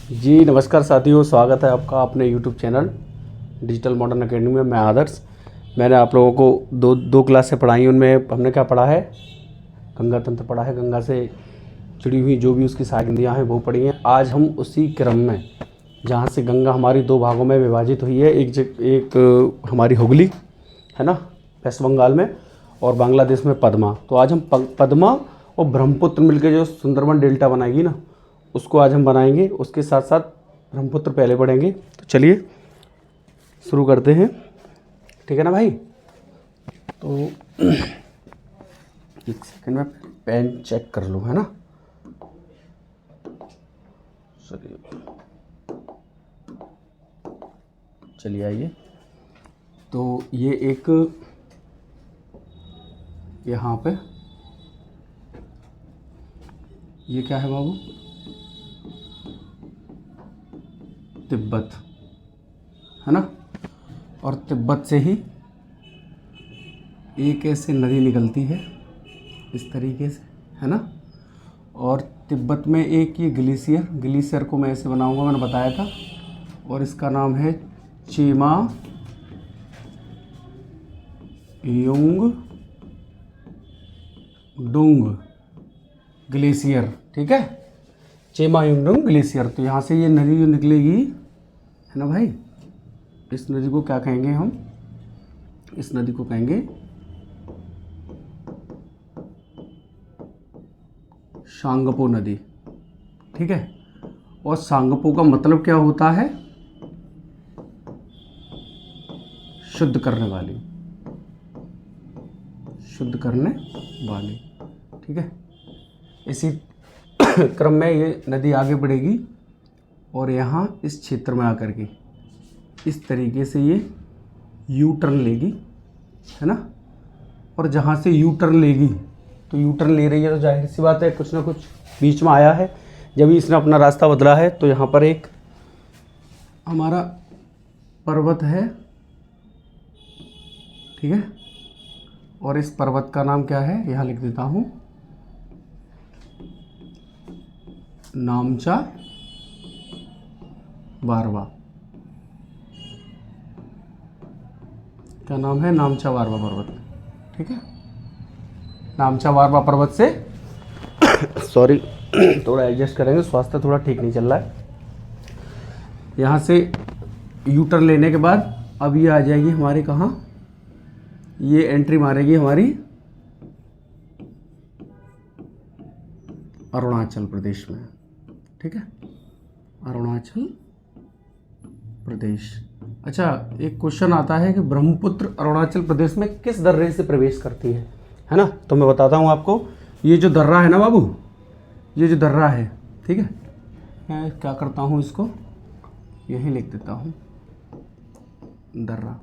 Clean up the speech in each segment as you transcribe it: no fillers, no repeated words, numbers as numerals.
जी नमस्कार साथियों, स्वागत है आपका अपने YouTube channel digital modern academy में। मैं आदर्श। मैंने आप लोगों को दो क्लास से पढ़ाई। उनमें हमने क्या पढ़ा है? गंगा तंत्र पढ़ा है। गंगा से जुड़ी हुई जो भी उसकी सागिंदियाँ हैं वो पढ़ी हैं। आज हम उसी क्रम में, जहाँ से गंगा हमारी दो भागों में विभाजित हुई है, एक हमारी हुगली है ना वेस्ट बंगाल में, और बांग्लादेश में पद्मा। तो आज हम पद्मा और ब्रह्मपुत्र मिलकर जो सुंदरबन डेल्टा बनाएगी ना, उसको आज हम बनाएंगे। उसके साथ साथ ब्रह्मपुत्र पहले पढ़ेंगे। तो चलिए शुरू करते हैं, ठीक है ना भाई? तो एक सेकंड में पेन चेक कर लूँ, है ना? चलिए आइए। तो ये एक यहाँ पे ये क्या है बाबू? तिब्बत, है ना? और तिब्बत से ही एक ऐसे नदी निकलती है इस तरीके से, है ना? और तिब्बत में एक ये ग्लेशियर को मैं ऐसे बनाऊंगा, मैंने बताया था, और इसका नाम है चेमा युंग डुंग ग्लेशियर, ठीक है? Chema Jung डुंग glacier. तो यहाँ से ये नदी जो निकलेगी, है ना भाई, इस नदी को क्या कहेंगे हम? इस नदी को कहेंगे सांगपो नदी, ठीक है? और सांगपो का मतलब क्या होता है? शुद्ध करने वाली, शुद्ध करने वाली, ठीक है? इसी क्रम में ये नदी आगे बढ़ेगी और यहाँ इस क्षेत्र में आकर के इस तरीके से ये यू टर्न लेगी, है ना? और जहाँ से यू टर्न लेगी, तो यू टर्न ले रही है तो जाहिर सी बात है कुछ ना कुछ बीच में आया है। जब इसने अपना रास्ता बदला है तो यहाँ पर एक हमारा पर्वत है, ठीक है? और इस पर्वत का नाम क्या है? यहाँ लिख देता हूँ, नामचा वारवा। क्या नाम है? नामचा वारवा पर्वत, ठीक है? नामचा वारवा पर्वत से सॉरी थोड़ा एडजस्ट करेंगे, स्वास्थ्य थोड़ा ठीक नहीं चल रहा है। यहाँ से यू टर्न लेने के बाद अब ये आ जाएगी हमारे कहाँ? ये एंट्री मारेगी हमारी अरुणाचल प्रदेश में, ठीक है? अरुणाचल प्रदेश। अच्छा, एक क्वेश्चन आता है कि ब्रह्मपुत्र अरुणाचल प्रदेश में किस दर्रे से प्रवेश करती है ना? तो मैं बताता हूँ आपको। ये जो दर्रा है ना बाबू, ये जो दर्रा है, ठीक है, मैं क्या करता हूँ, इसको यहीं लिख देता हूँ, दर्रा।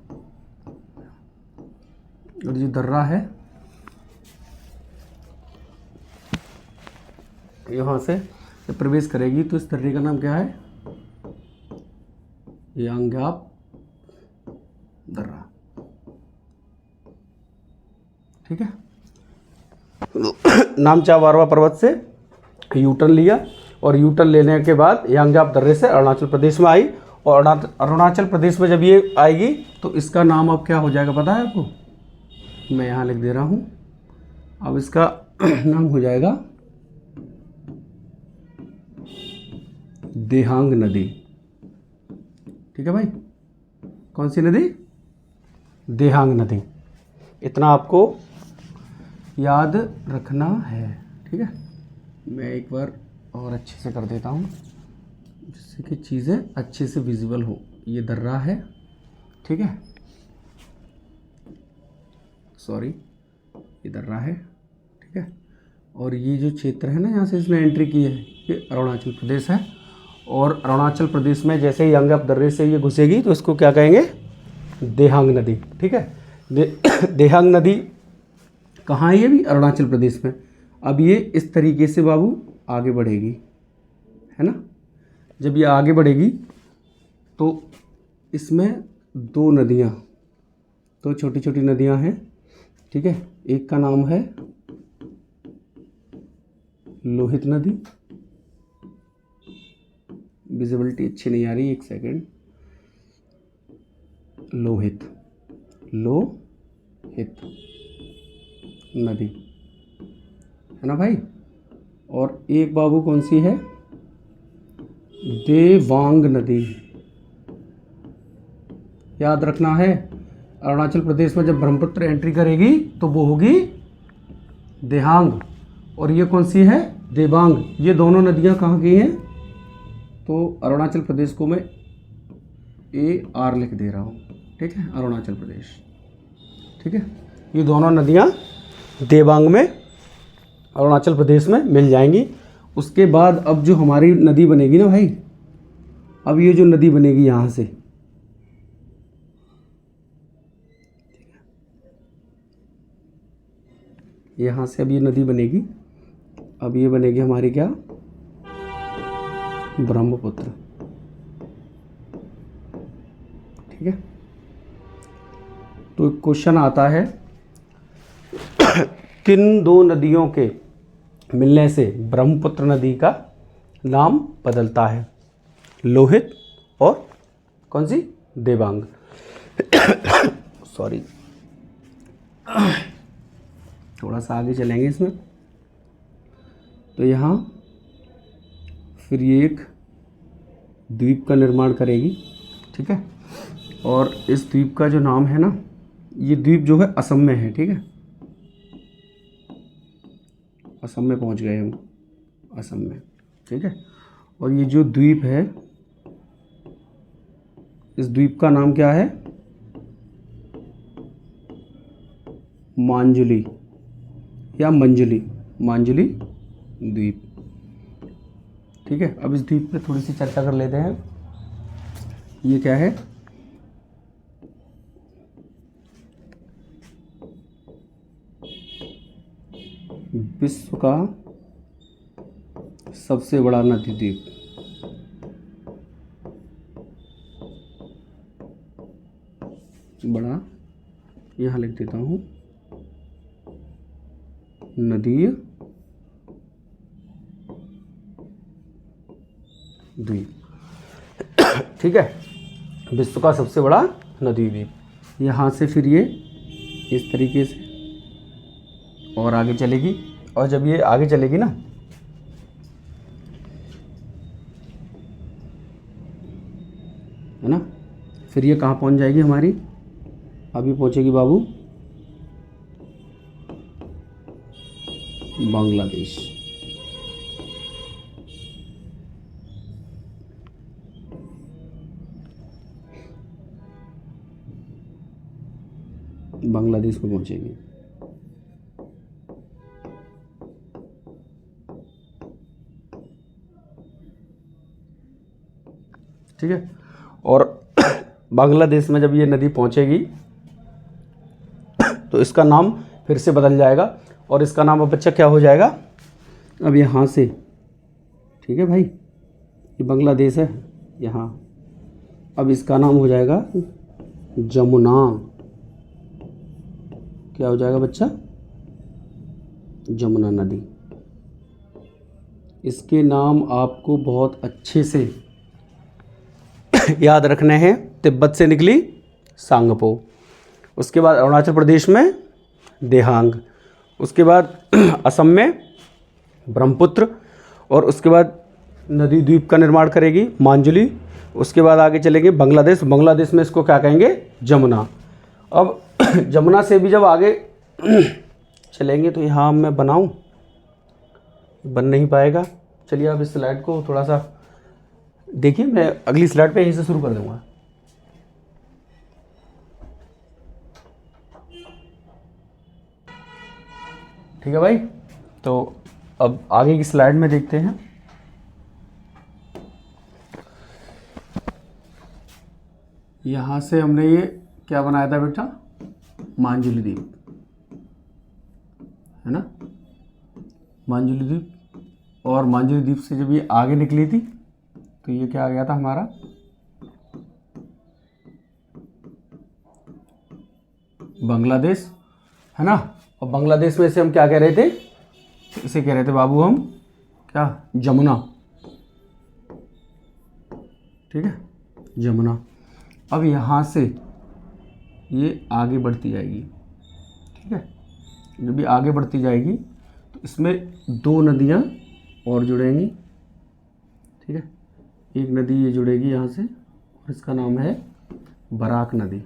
और ये दर्रा है, यहाँ से जब प्रवेश करेगी तो इस दर्रे का नाम क्या है? यांग्याप दर्रा, ठीक है? नामचा वारवा पर्वत से यू टर्न लिया और यू टर्न लेने के बाद यांग्याप दर्रे से अरुणाचल प्रदेश में आई। और अरुणाचल प्रदेश में जब ये आएगी तो इसका नाम अब क्या हो जाएगा पता है आपको? मैं यहाँ लिख दे रहा हूँ। अब इसका नाम हो जाएगा देहांग नदी, ठीक है भाई? कौन सी नदी? देहांग नदी। इतना आपको याद रखना है, ठीक है? मैं एक बार और अच्छे से कर देता हूँ जिससे कि चीज़ें अच्छे से विजिबल हो। ये दर्रा है, ठीक है? सॉरी, ये दर्रा है, ठीक है? और ये जो क्षेत्र है ना, यहाँ से इसने एंट्री की है, ये अरुणाचल प्रदेश है। और अरुणाचल प्रदेश में जैसे ही यांग्याप दर्रे से ये घुसेगी तो इसको क्या कहेंगे? देहांग नदी, ठीक है? देहांग नदी कहाँ है? ये भी अरुणाचल प्रदेश में। अब ये इस तरीके से बाबू आगे बढ़ेगी, है ना? जब ये आगे बढ़ेगी तो इसमें दो नदियाँ, दो छोटी छोटी नदियाँ हैं, ठीक है? एक का नाम है लोहित नदी, विजिबिलिटी अच्छी नहीं आ रही, एक सेकेंड। लोहित, लोहित नदी है ना भाई। और एक बाबू कौन सी है, देवांग नदी। याद रखना है, अरुणाचल प्रदेश में जब ब्रह्मपुत्र एंट्री करेगी तो वो होगी देहांग, और ये कौन सी है, देवांग। ये दोनों नदियां कहाँ की हैं, तो अरुणाचल प्रदेश को मैं AR लिख दे रहा हूँ, ठीक है, अरुणाचल प्रदेश, ठीक है। ये दोनों नदियाँ देवांग में, अरुणाचल प्रदेश में मिल जाएंगी। उसके बाद अब जो हमारी नदी बनेगी ना भाई, अब ये जो नदी बनेगी यहाँ से, यहाँ से अब ये नदी बनेगी, अब ये बनेगी हमारी क्या, ब्रह्मपुत्र, ठीक है। तो क्वेश्चन आता है किन दो नदियों के मिलने से ब्रह्मपुत्र नदी का नाम बदलता है, लोहित और कौन सी, देवांग। सॉरी, थोड़ा सा आगे चलेंगे इसमें। तो यहाँ फिर ये एक द्वीप का निर्माण करेगी, ठीक है। और इस द्वीप का जो नाम है ना, ये द्वीप जो है असम में है, ठीक है। असम में पहुंच गए हम, असम में, ठीक है। और ये जो द्वीप है, इस द्वीप का नाम क्या है, मांजुली या मंजुली, मांजुली द्वीप, ठीक है। अब इस द्वीप पे थोड़ी सी चर्चा कर लेते हैं। ये क्या है, विश्व का सबसे बड़ा नदी द्वीप, बड़ा, यहाँ लिख देता हूँ, नदीय द्वीप, ठीक है। विश्व का सबसे बड़ा नदी द्वीप। यहाँ से फिर ये इस तरीके से और आगे चलेगी, और जब ये आगे चलेगी ना, है ना, फिर ये कहाँ पहुँच जाएगी हमारी, अभी पहुँचेगी बाबू बांग्लादेश। बांग्लादेश में पहुँचेगी, ठीक है। और बांग्लादेश में जब ये नदी पहुंचेगी तो इसका नाम फिर से बदल जाएगा, और इसका नाम अब बच्चा क्या हो जाएगा, अब यहाँ से, ठीक है भाई, ये बांग्लादेश है यहाँ, अब इसका नाम हो जाएगा जमुना। क्या हो जाएगा बच्चा, जमुना नदी। इसके नाम आपको बहुत अच्छे से याद रखने हैं। तिब्बत से निकली सांगपो, उसके बाद अरुणाचल प्रदेश में देहांग, उसके बाद असम में ब्रह्मपुत्र, और उसके बाद नदी द्वीप का निर्माण करेगी मांजुली, उसके बाद आगे चलेंगे बांग्लादेश, बांग्लादेश में इसको क्या कहेंगे, जमुना। अब जमुना से भी जब आगे चलेंगे तो यहाँ मैं बनाऊँ, बन नहीं पाएगा। चलिए अब इस स्लाइड को थोड़ा सा देखिए, मैं अगली स्लाइड पे यहीं से शुरू कर दूंगा। ठीक है भाई, तो अब आगे की स्लाइड में देखते हैं। यहाँ से हमने ये क्या बनाया था बेटा, मांजुली द्वीप, है ना, मांजुली द्वीप। और मांजुली द्वीप से जब ये आगे निकली थी तो ये क्या आ गया था हमारा, बांग्लादेश, है ना। और बांग्लादेश में से हम क्या कह रहे थे, इसे कह रहे थे बाबू हम क्या, जमुना, ठीक है, जमुना। अब यहाँ से ये आगे बढ़ती जाएगी, ठीक है। जब ये आगे बढ़ती जाएगी तो इसमें दो नदियाँ और जुड़ेंगी, ठीक है। एक नदी ये जुड़ेगी यहाँ से और इसका नाम है बराक नदी।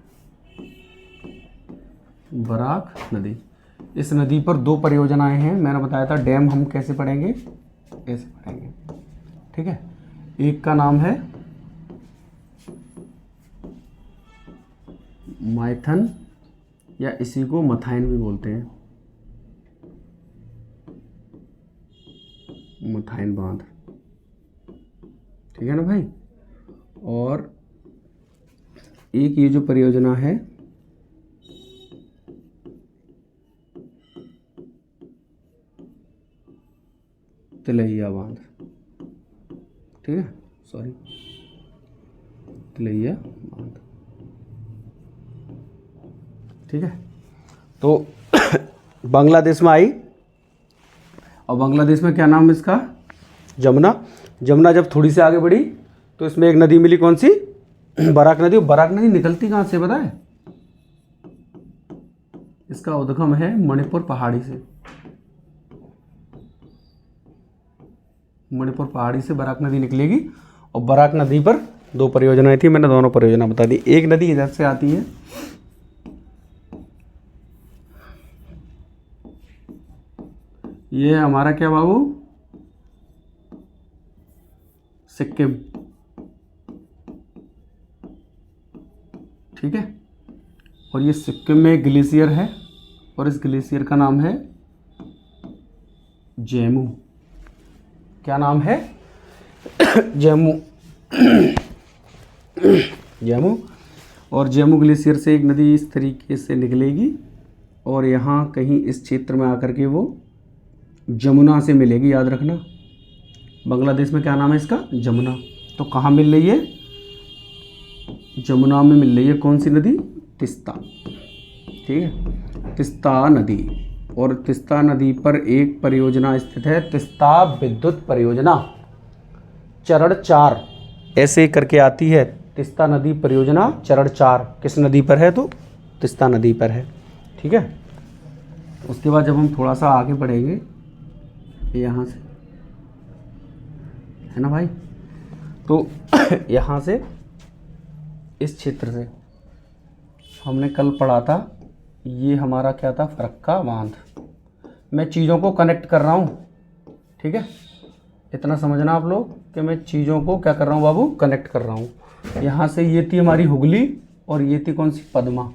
बराक नदी, इस नदी पर दो परियोजनाएं हैं। मैंने बताया था डैम हम कैसे पढ़ेंगे, ऐसे पढ़ेंगे, ठीक है। एक का नाम है माइथन या इसी को मथाइन भी बोलते हैं, मथाइन बांध, ठीक है ना भाई। और एक ये जो परियोजना है तिलैया बांध, ठीक है, सॉरी, तिलैया बांध, ठीक है। तो बांग्लादेश में आई, और बांग्लादेश में क्या नाम है इसका, जमुना। जमुना जब थोड़ी सी आगे बढ़ी तो इसमें एक नदी मिली, कौन सी, बराक नदी। बराक नदी निकलती कहाँ से पता है, इसका उद्गम है मणिपुर पहाड़ी से। मणिपुर पहाड़ी से बराक नदी निकलेगी, और बराक नदी पर दो परियोजनाएं थी, मैंने दोनों परियोजना बता दी। एक नदी इधर से आती है, ये है हमारा क्या बाबू, सिक्किम, ठीक है। और ये सिक्किम में एक ग्लेशियर है, और इस ग्लेशियर का नाम है जेमू। क्या नाम है, जेमू। जेमू। और जेमू ग्लेशियर से एक नदी इस तरीके से निकलेगी, और यहाँ कहीं इस क्षेत्र में आकर के वो जमुना से मिलेगी, याद रखना। बांग्लादेश में क्या नाम है इसका, जमुना। तो कहाँ मिल रही है, जमुना में मिल रही है। कौन सी नदी, तिस्ता, ठीक है, तिस्ता नदी। और तिस्ता नदी पर एक परियोजना स्थित है, तिस्ता विद्युत परियोजना, चरण 4 ऐसे करके आती है। तिस्ता नदी परियोजना चरण 4 किस नदी पर है, तो तिस्ता नदी पर है, ठीक है। उसके बाद जब हम थोड़ा सा आगे बढ़ेंगे यहाँ से, है ना भाई, तो यहाँ से इस क्षेत्र से हमने कल पढ़ा था, ये हमारा क्या था, फरक्का बांध। मैं चीज़ों को कनेक्ट कर रहा हूँ, ठीक है, इतना समझना आप लोग कि मैं चीज़ों को क्या कर रहा हूँ बाबू, कनेक्ट कर रहा हूँ। यहाँ से ये थी हमारी हुगली, और ये थी कौन सी, पद्मा।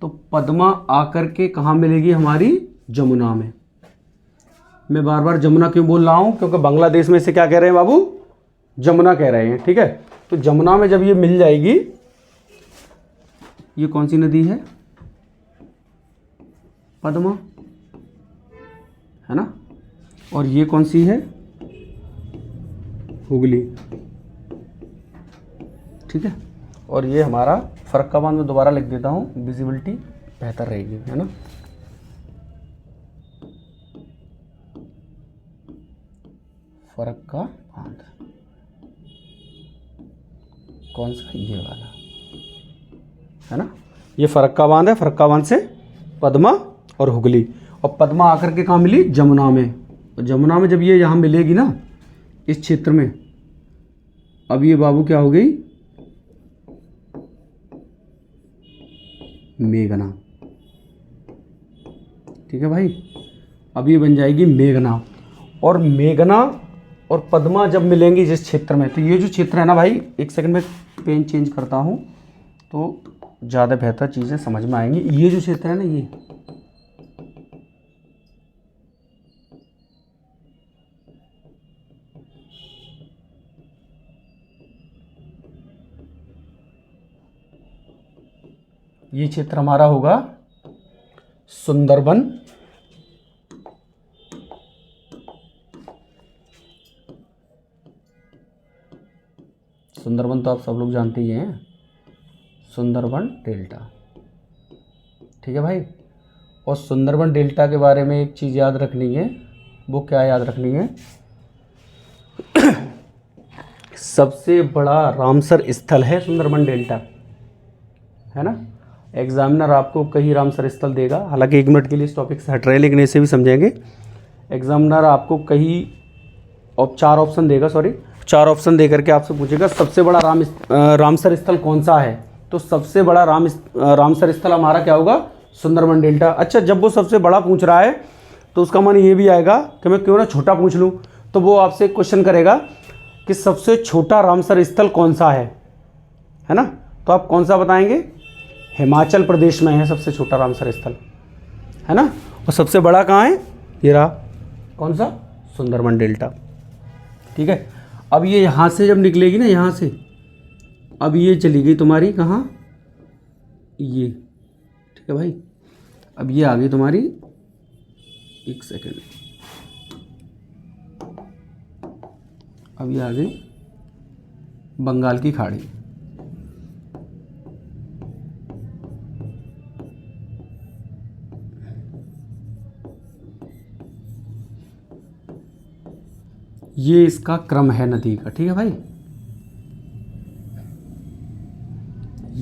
तो पद्मा आकर के कहाँ मिलेगी, हमारी जमुना में। मैं बार बार जमुना क्यों बोल रहा हूँ, क्योंकि बांग्लादेश में इसे क्या कह रहे हैं बाबू, जमुना कह रहे हैं, ठीक है। तो जमुना में जब ये मिल जाएगी, ये कौन सी नदी है, पद्मा, है ना। और ये कौन सी है, हुगली, ठीक है। और ये हमारा फरक्का बांध, में दोबारा लिख देता हूँ, विजिबिलिटी बेहतर रहेगी, है ना। फरक्का बांध कौन सा, ये वाला, है ना। ये फरक्का बांध है, फरक्का बांध से पद्मा और हुगली। और पद्मा आकर के कहाँ मिली, जमुना में। और जमुना में जब ये यहाँ मिलेगी ना, इस क्षेत्र में, अब ये बाबू क्या हो गई, मेघना, ठीक है भाई। अब ये बन जाएगी मेघना। और मेघना और पद्मा जब मिलेंगी जिस क्षेत्र में, तो ये जो क्षेत्र है ना भाई, एक सेकंड में पेन चेंज करता हूँ तो ज़्यादा बेहतर चीज़ें समझ में आएंगी। ये जो क्षेत्र है ना, ये क्षेत्र हमारा होगा सुंदरबन, सुंदरबन तो आप सब लोग जानते ही हैं, सुंदरबन डेल्टा, ठीक है भाई। और सुंदरबन डेल्टा के बारे में एक चीज़ याद रखनी है, वो क्या याद रखनी है, सबसे बड़ा रामसर स्थल है सुंदरबन डेल्टा, है ना। एग्जामिनर आपको कई रामसर स्थल देगा, हालांकि 1 मिनट के लिए इस टॉपिक से हट रहे हैं लेकिन इसे भी समझेंगे। एग्जामिनर आपको कई 4 ऑप्शन देगा, 4 ऑप्शन दे करके आपसे पूछेगा सबसे बड़ा रामसर स्थल कौन सा है। तो सबसे बड़ा रामसर स्थल हमारा क्या होगा, सुंदरबन डेल्टा। अच्छा, जब वो सबसे बड़ा पूछ रहा है तो उसका मन ये भी आएगा कि मैं क्यों ना छोटा पूछ लूँ, तो वो आपसे क्वेश्चन करेगा कि सबसे छोटा रामसर स्थल कौन सा है ना। तो आप कौन सा बताएंगे, हिमाचल प्रदेश में है सबसे छोटा रामसर स्थल, है ना। और सबसे बड़ा कहाँ है, ये रहा, कौन सा, सुंदरबन डेल्टा। ठीक है, अब ये यहाँ से जब निकलेगी ना, यहाँ से अब ये चली गई तुम्हारी कहाँ, ये, ठीक है भाई। अब ये आ गई तुम्हारी, 1 सेकेंड, अब ये आ गई बंगाल की खाड़ी। ये इसका क्रम है नदी का, ठीक है भाई,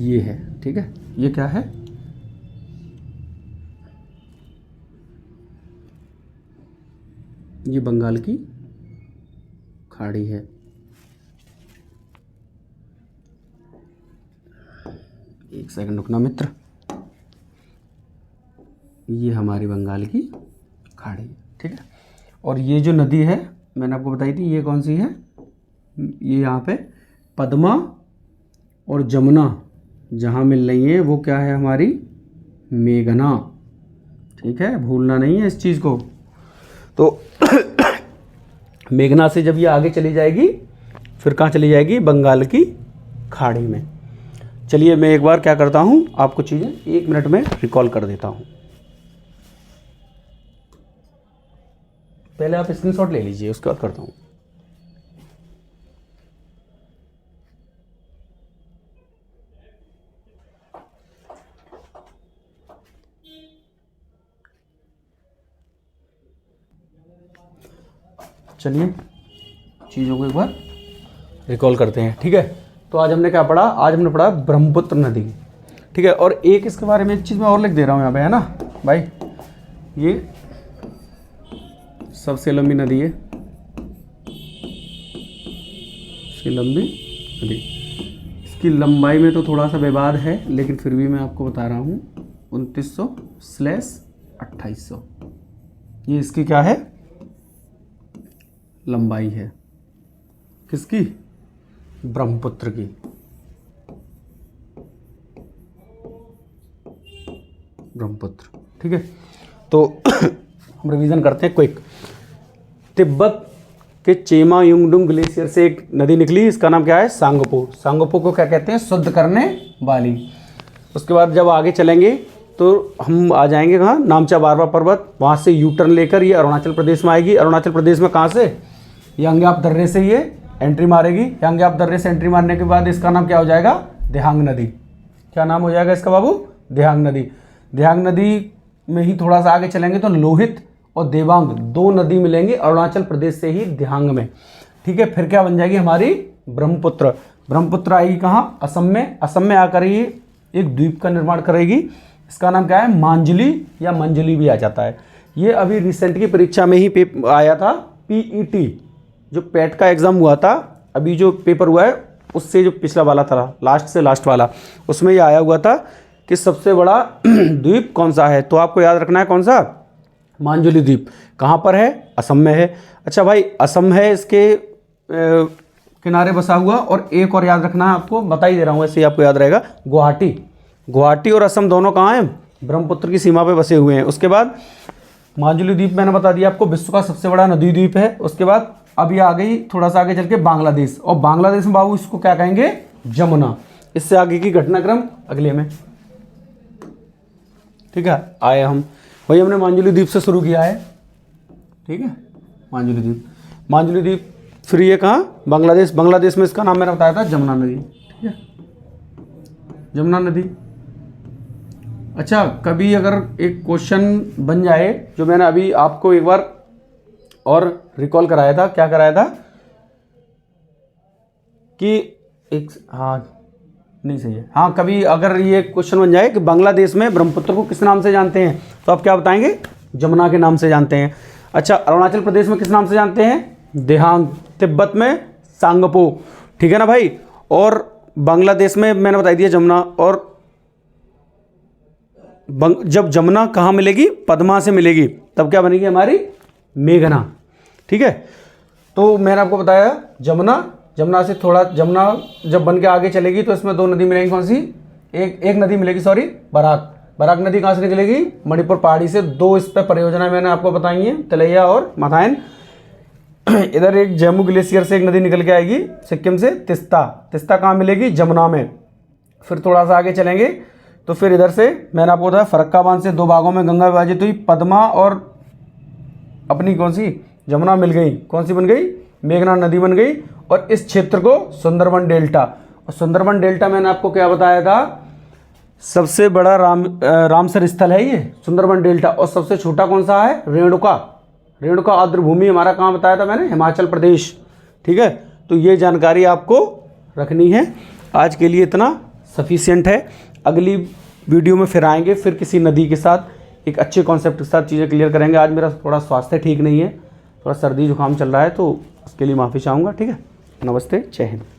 ये है, ठीक है। ये क्या है, ये बंगाल की खाड़ी है। एक सेकंड रुकना मित्र, ये हमारी बंगाल की खाड़ी है, ठीक है। और ये जो नदी है मैंने आपको बताई थी, ये कौन सी है, ये यहाँ पे पद्मा और जमुना जहाँ मिल रही है वो क्या है, हमारी मेघना, ठीक है, भूलना नहीं है इस चीज़ को। तो मेघना से जब ये आगे चली जाएगी फिर कहाँ चली जाएगी, बंगाल की खाड़ी में। चलिए मैं एक बार क्या करता हूँ, आपको चीज़ें 1 मिनट में रिकॉल कर देता हूँ। पहले आप स्क्रीनशॉट ले लीजिए, उसके बाद करता हूँ। चलिए चीज़ों को एक बार रिकॉल करते हैं, ठीक है। तो आज हमने क्या पढ़ा, आज हमने पढ़ा ब्रह्मपुत्र नदी, ठीक है। और एक इसके बारे में एक चीज़ मैं और लिख दे रहा हूँ यहाँ पे, है ना भाई, ये सबसे लंबी नदी है, इसकी लंबी नदी, इसकी लंबाई में तो थोड़ा सा विवाद है लेकिन फिर भी मैं आपको बता रहा हूँ, 2900/2800 ये इसकी क्या है, लंबाई है, किसकी, ब्रह्मपुत्र की। ब्रह्मपुत्र, ठीक है। तो हम रिवीजन करते हैं क्विक। तिब्बत के चेमा युंगडुंग ग्लेशियर से एक नदी निकली, इसका नाम क्या है, सांगपो। सांगपो को क्या कहते हैं, शुद्ध करने वाली। उसके बाद जब आगे चलेंगे तो हम आ जाएंगे कहाँ, नामचा बारवा पर्वत, वहाँ से यू टर्न लेकर ये अरुणाचल प्रदेश में आएगी। अरुणाचल प्रदेश में कहाँ से, यांग्याप दर्रे से ये एंट्री मारेगी। यांग्याप दर्रे से एंट्री मारने के बाद इसका नाम क्या हो जाएगा, दिहांग नदी। क्या नाम हो जाएगा इसका बाबू, दिहांग नदी। दिहांग नदी में ही थोड़ा सा आगे चलेंगे तो लोहित और देवांग 2 नदी मिलेंगी अरुणाचल प्रदेश से ही दिहांग में, ठीक है। फिर क्या बन जाएगी हमारी ब्रह्मपुत्र। ब्रह्मपुत्र आएगी कहाँ, असम में। असम में आकर ही एक द्वीप का निर्माण करेगी, इसका नाम क्या है, मांजुली या मंजुली भी आ जाता है। ये अभी रिसेंट की परीक्षा में ही आया था, पीईटी जो पैट का एग्ज़ाम हुआ था, अभी जो पेपर हुआ है उससे जो पिछला वाला था, लास्ट से लास्ट वाला, उसमें ये आया हुआ था कि सबसे बड़ा द्वीप कौन सा है। तो आपको याद रखना है कौन सा, मांजुली द्वीप। कहाँ पर है, असम में है। अच्छा भाई, असम है, इसके किनारे बसा हुआ। और एक और याद रखना है, आपको बता ही दे रहा हूँ, ऐसे ही आपको याद रहेगा, गुवाहाटी। गुवाहाटी और असम दोनों कहाँ हैं, ब्रह्मपुत्र की सीमा पे बसे हुए हैं। उसके बाद मांजुली द्वीप मैंने बता दिया आपको, विश्व का सबसे बड़ा नदी द्वीप है। उसके बाद अब ये आ गई थोड़ा सा आगे चल के बांग्लादेश, और बांग्लादेश में बाबू इसको क्या कहेंगे, जमुना। इससे आगे की घटनाक्रम अगले में, ठीक है। आए हम वही, हमने मांजुली द्वीप से शुरू किया है, ठीक है। मांजुली द्वीप, मांजुली द्वीप, फिर ये कहाँ, बांग्लादेश। बांग्लादेश में इसका नाम मैंने बताया था जमुना नदी, ठीक है, जमुना नदी। अच्छा, कभी अगर एक क्वेश्चन बन जाए, जो मैंने अभी आपको एक बार और रिकॉल कराया था, क्या कराया था, कि एक, हाँ नहीं सही है, हाँ कभी अगर ये क्वेश्चन बन जाए कि बांग्लादेश में ब्रह्मपुत्र को किस नाम से जानते हैं, तो आप क्या बताएंगे, जमुना के नाम से जानते हैं। अच्छा, अरुणाचल प्रदेश में किस नाम से जानते हैं, देहांग। तिब्बत में सांगपो, ठीक है ना भाई। और बांग्लादेश में मैंने बता दिया जमुना। और जब जमुना कहाँ मिलेगी, पद्मा से मिलेगी, तब क्या बनेगी हमारी, मेघना, ठीक है। तो मैंने आपको बताया जमुना, जमुना से थोड़ा, जमुना जब बन के आगे चलेगी तो इसमें 2 नदी मिलेंगी, कौन सी, एक नदी मिलेगी, सॉरी, बराक। बराक नदी कहाँ से निकलेगी, मणिपुर पहाड़ी से। 2 इस पर परियोजनाएं मैंने आपको बताई हैं, तलैया और माथायन। इधर एक जम्मू ग्लेशियर से एक नदी निकल के आएगी सिक्किम से, तिस्ता। तिस्ता कहाँ मिलेगी, जमुना में। फिर थोड़ा सा आगे चलेंगे तो फिर इधर से मैंने आपको बताया फरक्का बांध से 2 भागों में गंगा विभाजित हुई, पद्मा और अपनी कौन सी, जमुना मिल गई, कौन सी बन गई, मेघना नदी बन गई। और इस क्षेत्र को सुंदरबन डेल्टा, और सुंदरबन डेल्टा मैंने आपको क्या बताया था, सबसे बड़ा रामसर स्थल है ये सुंदरबन डेल्टा। और सबसे छोटा कौन सा है, रेणुका। रेणुका आर्द्रभूमि हमारा कहाँ बताया था मैंने, हिमाचल प्रदेश, ठीक है। तो ये जानकारी आपको रखनी है। आज के लिए इतना सफिशिएंट है। अगली वीडियो में फिर आएंगे, फिर किसी नदी के साथ एक अच्छे कॉन्सेप्ट के साथ चीज़ें क्लियर करेंगे। आज मेरा थोड़ा स्वास्थ्य ठीक नहीं है, थोड़ा सर्दी जुकाम चल रहा है, तो उसके लिए माफ़ी चाहूँगा, ठीक है। नमस्ते, जय हिंद।